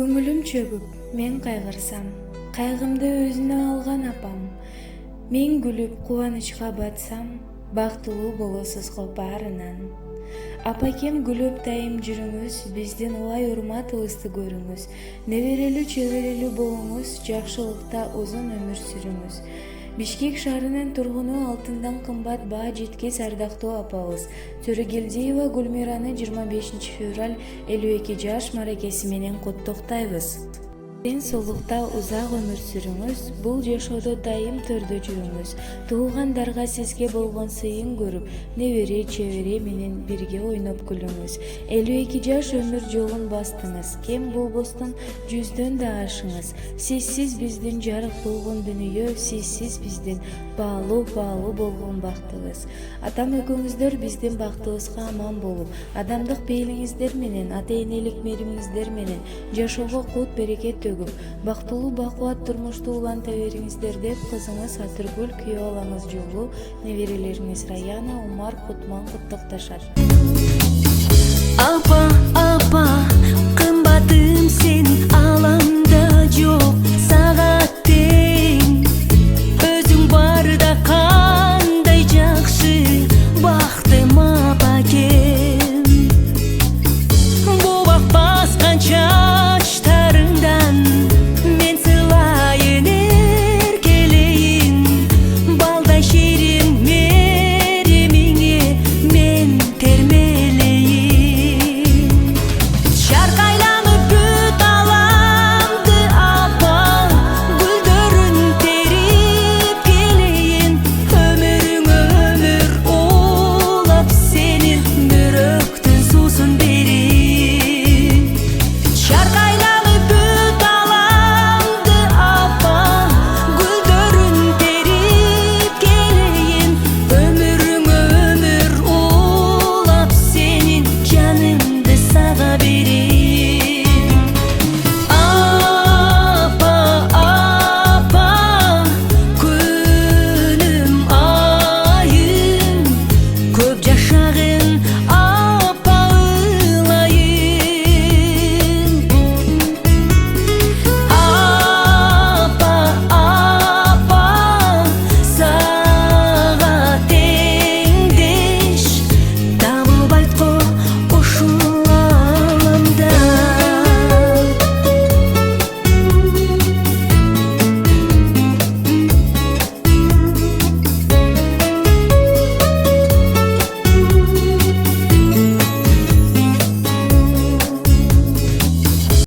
Көңүлүм чөгүп, мен кайгырсам, кайгымды өзүнө алган апам. Мен күлүп, кубанычка батсам, бактылуу болосуз го баарынан. Апакем күлүп дайым жүрүңүз, биздин улай урматыбызды көрүңүз. Неберелүү чөбөрөлүү болуңуз, жакшылыкта узун өмүр сүрүңүз. Бишкек шаарынын тургуну алтындан кымбат баа жеткис ардактуу апабыз Төрөгелдиева Гүлмираны 25 февраль 52 жаш маракеси менен куттуктайбыз. Ден соолукта узак өмүр сүрүңүз, бул жашоодо дайым төрдө жүрүңүз. Туугандарга сизге болгон сыйын көрүп, небере чебере менен бирге ойноп күлүңүз. 52 жаш өмүр жолун бастыңыз, кем болбостон 100дөн да ашыңыз. Сизсиз биздин жарык болгон дүнүйө, сизсиз биздин баалуу болгон бактыбыз. Атам экөөңүздөр биздин бактыбызга аман болуп, адамдык пейилиңиздер менен, ата-энелик мээримиңиздер менен жашоого кут берекет бактылуу бакубат турмушту уланта бериңиздер деп кызыңыз Атыргүл, күйөө балаңыз Жолу, неберелериңиз Раяна, Умар, Кутман куттукташат. Апа